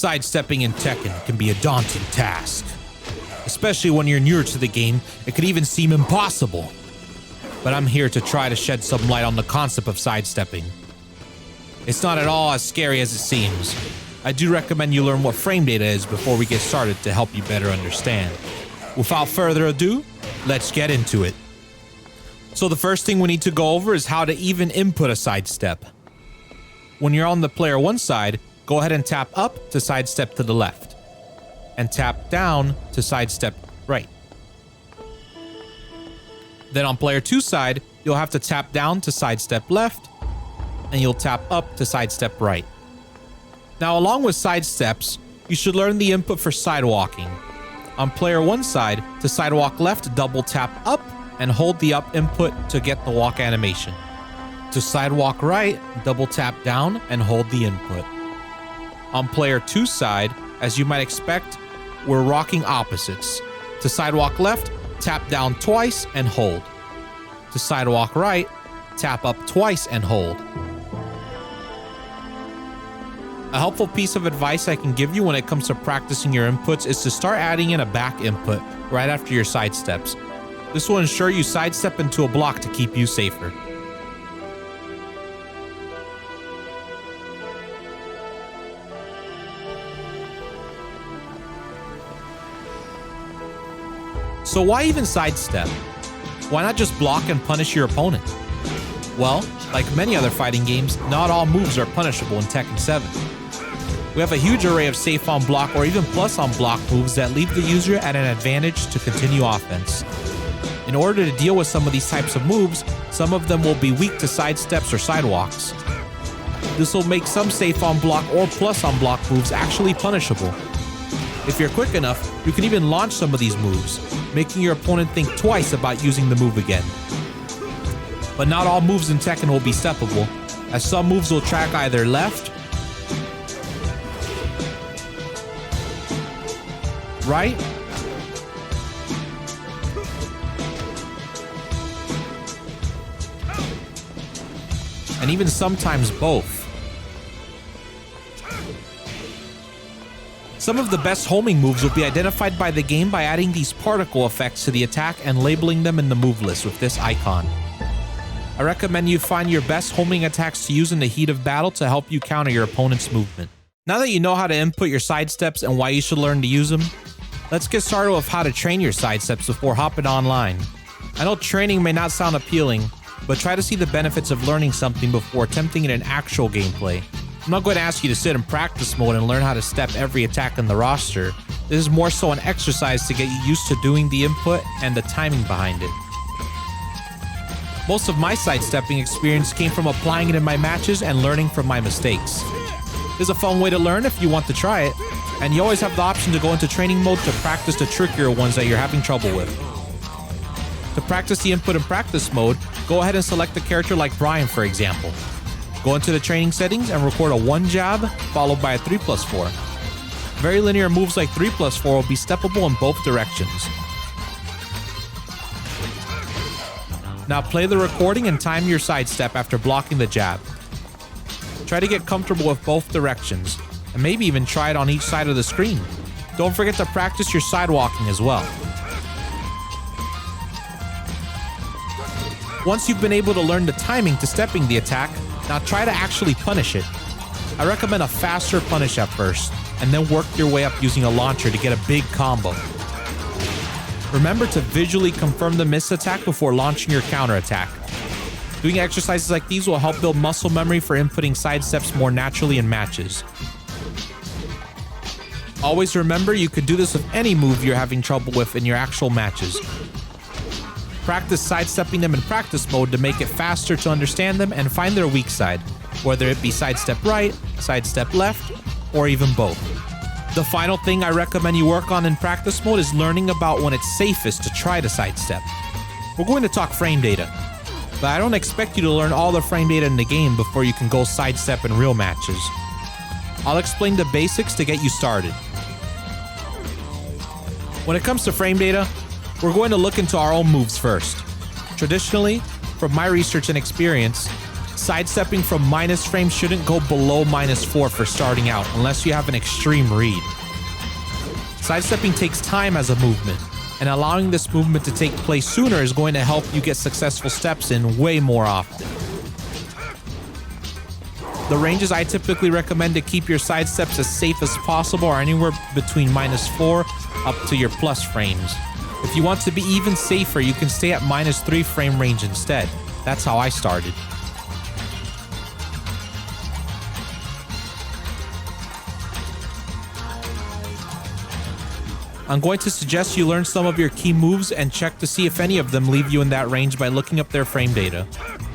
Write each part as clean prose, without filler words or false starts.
Sidestepping in Tekken can be a daunting task. Especially when you're newer to the game, it could even seem impossible. But I'm here to try to shed some light on the concept of sidestepping. It's not at all as scary as it seems. I do recommend you learn what frame data is before we get started to help you better understand. Without further ado, let's get into it. So the first thing we need to go over is how to even input a sidestep. When you're on the player 1 side, go ahead and tap up to sidestep to the left, and tap down to sidestep right. Then on player 2 side, you'll have to tap down to sidestep left, and you'll tap up to sidestep right. Now along with sidesteps, you should learn the input for sidewalking. On player 1 side, to sidewalk left, double tap up and hold the up input to get the walk animation. To sidewalk right, double tap down and hold the input. On player 2 side, as you might expect, we're rocking opposites. To sidewalk left, tap down twice and hold. To sidewalk right, tap up twice and hold. A helpful piece of advice I can give you when it comes to practicing your inputs is to start adding in a back input right after your sidesteps. This will ensure you sidestep into a block to keep you safer. So why even sidestep? Why not just block and punish your opponent? Well, like many other fighting games, not all moves are punishable in Tekken 7. We have a huge array of safe on block or even plus on block moves that leave the user at an advantage to continue offense. In order to deal with some of these types of moves, some of them will be weak to sidesteps or sidewalks. This will make some safe on block or plus on block moves actually punishable. If you're quick enough, you can even launch some of these moves, making your opponent think twice about using the move again. But not all moves in Tekken will be steppable, as some moves will track either left, right, and even sometimes both. Some of the best homing moves will be identified by the game by adding these particle effects to the attack and labeling them in the move list with this icon. I recommend you find your best homing attacks to use in the heat of battle to help you counter your opponent's movement. Now that you know how to input your sidesteps and why you should learn to use them, let's get started with how to train your sidesteps before hopping online. I know training may not sound appealing, but try to see the benefits of learning something before attempting it in actual gameplay. I'm not going to ask you to sit in practice mode and learn how to step every attack in the roster. This is more so an exercise to get you used to doing the input and the timing behind it. Most of my sidestepping experience came from applying it in my matches and learning from my mistakes. This is a fun way to learn if you want to try it, and you always have the option to go into training mode to practice the trickier ones that you're having trouble with. To practice the input in practice mode, go ahead and select a character like Brian, for example. Go into the training settings and record a 1 jab followed by a 3+4. Very linear moves like 3+4 will be steppable in both directions. Now play the recording and time your sidestep after blocking the jab. Try to get comfortable with both directions, and maybe even try it on each side of the screen. Don't forget to practice your sidewalking as well. Once you've been able to learn the timing to stepping the attack, now try to actually punish it. I recommend a faster punish at first, and then work your way up using a launcher to get a big combo. Remember to visually confirm the miss attack before launching your counter attack. Doing exercises like these will help build muscle memory for inputting sidesteps more naturally in matches. Always remember you could do this with any move you're having trouble with in your actual matches. Practice sidestepping them in practice mode to make it faster to understand them and find their weak side, whether it be sidestep right, sidestep left, or even both. The final thing I recommend you work on in practice mode is learning about when it's safest to try to sidestep. We're going to talk frame data, but I don't expect you to learn all the frame data in the game before you can go sidestep in real matches. I'll explain the basics to get you started. When it comes to frame data, we're going to look into our own moves first. Traditionally, from my research and experience, Sidestepping from minus frames shouldn't go below -4 for starting out, unless you have an extreme read. Sidestepping takes time as a movement, and allowing this movement to take place sooner is going to help you get successful steps in way more often. The ranges I typically recommend to keep your sidesteps as safe as possible are anywhere between -4 up to your plus frames. If you want to be even safer, you can stay at -3 frame range instead. That's how I started. I'm going to suggest you learn some of your key moves and check to see if any of them leave you in that range by looking up their frame data,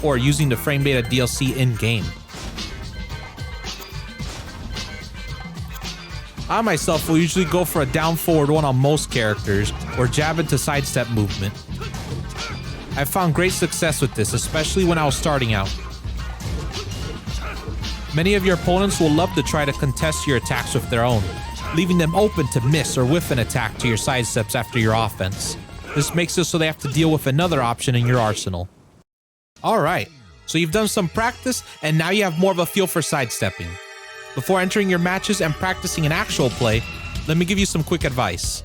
or using the frame data DLC in-game. I myself will usually go for a down forward one on most characters, or jab into sidestep movement. I've found great success with this, especially when I was starting out. Many of your opponents will love to try to contest your attacks with their own, leaving them open to miss or whiff an attack to your sidesteps after your offense. This makes it so they have to deal with another option in your arsenal. Alright, so you've done some practice and now you have more of a feel for sidestepping. Before entering your matches and practicing an actual play, let me give you some quick advice.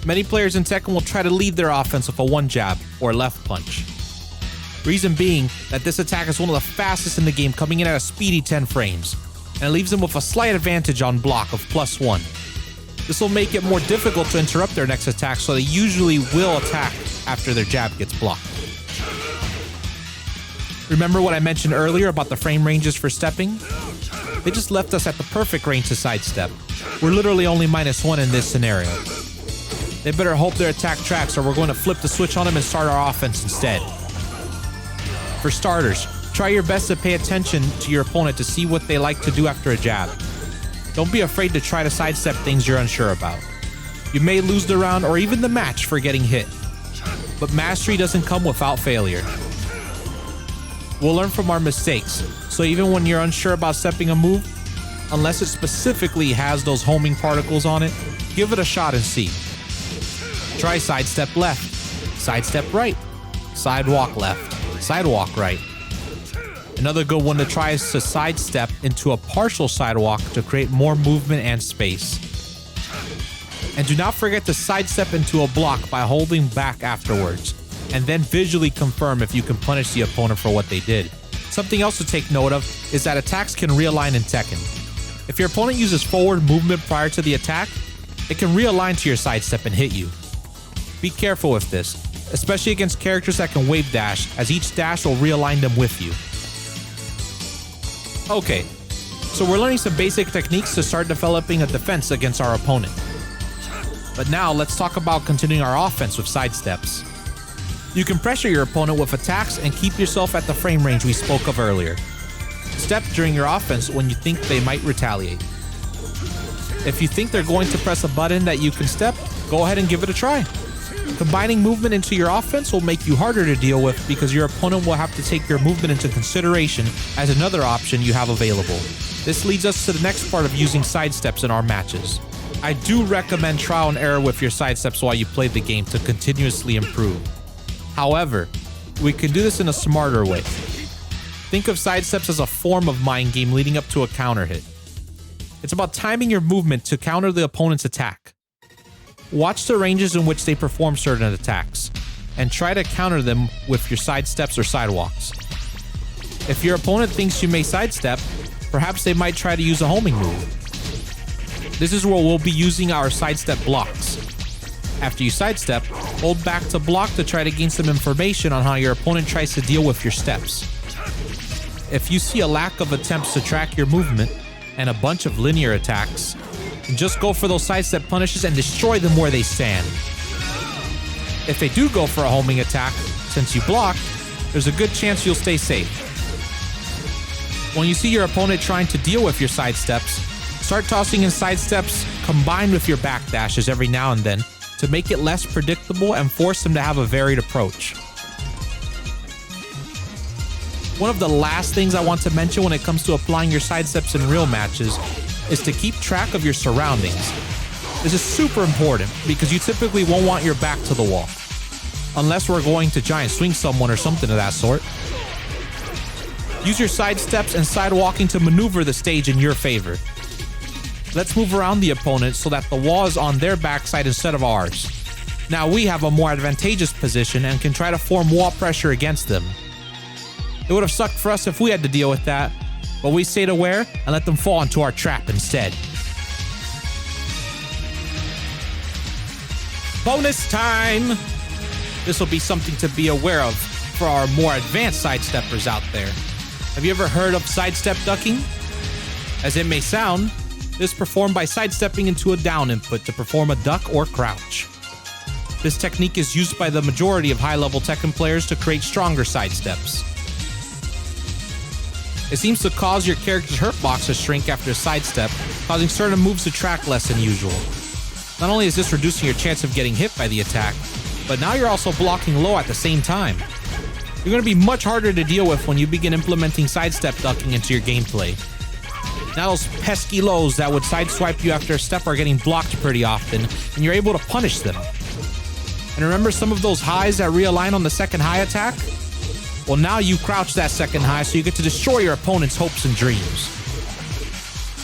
Many players in Tekken will try to lead their offense with a one jab or left punch. Reason being that this attack is one of the fastest in the game, coming in at a speedy 10 frames, and it leaves them with a slight advantage on block of +1. This will make it more difficult to interrupt their next attack, so they usually will attack after their jab gets blocked. Remember what I mentioned earlier about the frame ranges for stepping? They just left us at the perfect range to sidestep. We're literally only -1 in this scenario. They better hope their attack tracks, or we're going to flip the switch on them and start our offense instead. For starters, try your best to pay attention to your opponent to see what they like to do after a jab. Don't be afraid to try to sidestep things you're unsure about. You may lose the round or even the match for getting hit, but mastery doesn't come without failure. We'll learn from our mistakes, so even when you're unsure about stepping a move, unless it specifically has those homing particles on it, give it a shot and see. Try sidestep left, sidestep right, sidewalk left, sidewalk right. Another good one to try is to sidestep into a partial sidewalk to create more movement and space. And do not forget to sidestep into a block by holding back afterwards, and then visually confirm if you can punish the opponent for what they did. Something else to take note of is that attacks can realign in Tekken. If your opponent uses forward movement prior to the attack, it can realign to your sidestep and hit you. Be careful with this, especially against characters that can wave dash, as each dash will realign them with you. Okay, so we're learning some basic techniques to start developing a defense against our opponent. But now let's talk about continuing our offense with sidesteps. You can pressure your opponent with attacks and keep yourself at the frame range we spoke of earlier. Step during your offense when you think they might retaliate. If you think they're going to press a button that you can step, go ahead and give it a try. Combining movement into your offense will make you harder to deal with because your opponent will have to take your movement into consideration as another option you have available. This leads us to the next part of using sidesteps in our matches. I do recommend trial and error with your sidesteps while you play the game to continuously improve. However, we can do this in a smarter way. Think of sidesteps as a form of mind game leading up to a counter hit. It's about timing your movement to counter the opponent's attack. Watch the ranges in which they perform certain attacks, and try to counter them with your sidesteps or sidewalks. If your opponent thinks you may sidestep, perhaps they might try to use a homing move. This is where we'll be using our sidestep blocks. After you sidestep, hold back to block to try to gain some information on how your opponent tries to deal with your steps. If you see a lack of attempts to track your movement and a bunch of linear attacks, just go for those sidestep punishes and destroy them where they stand. If they do go for a homing attack, since you block, there's a good chance you'll stay safe. When you see your opponent trying to deal with your sidesteps, start tossing in sidesteps combined with your backdashes every now and then to make it less predictable and force them to have a varied approach. One of the last things I want to mention when it comes to applying your sidesteps in real matches is to keep track of your surroundings. This is super important because you typically won't want your back to the wall, unless we're going to giant swing someone or something of that sort. Use your side steps and side walking to maneuver the stage in your favor. Let's move around the opponent so that the wall is on their backside instead of ours. Now we have a more advantageous position and can try to form wall pressure against them. It would have sucked for us if we had to deal with that, but we stayed aware and let them fall into our trap instead. Bonus time! This will be something to be aware of for our more advanced sidesteppers out there. Have you ever heard of sidestep ducking? As it may sound, this is performed by sidestepping into a down input to perform a duck or crouch. This technique is used by the majority of high-level Tekken players to create stronger sidesteps. It seems to cause your character's hurt box to shrink after a sidestep, causing certain moves to track less than usual. Not only is this reducing your chance of getting hit by the attack, but now you're also blocking low at the same time. You're going to be much harder to deal with when you begin implementing sidestep ducking into your gameplay. Now those pesky lows that would sideswipe you after a step are getting blocked pretty often, and you're able to punish them. And remember some of those highs that realign on the second high attack? Well, now you crouch that second high so you get to destroy your opponent's hopes and dreams.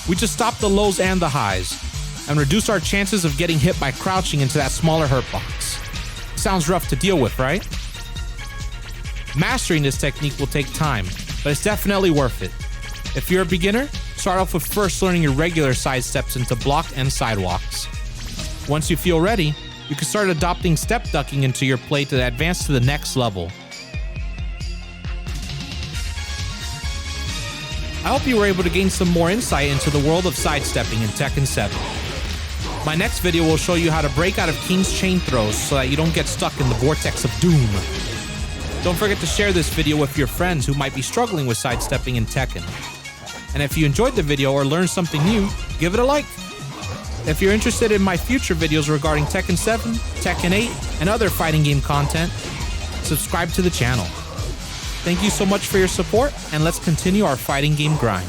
We just stop the lows and the highs, and reduce our chances of getting hit by crouching into that smaller hurt box. Sounds rough to deal with, right? Mastering this technique will take time, but it's definitely worth it. If you're a beginner, start off with first learning your regular side steps into block and sidewalks. Once you feel ready, you can start adopting step ducking into your play to advance to the next level. I hope you were able to gain some more insight into the world of sidestepping in Tekken 7. My next video will show you how to break out of King's chain throws so that you don't get stuck in the vortex of doom. Don't forget to share this video with your friends who might be struggling with sidestepping in Tekken. And if you enjoyed the video or learned something new, give it a like. If you're interested in my future videos regarding Tekken 7, Tekken 8, and other fighting game content, subscribe to the channel. Thank you so much for your support, and let's continue our fighting game grind.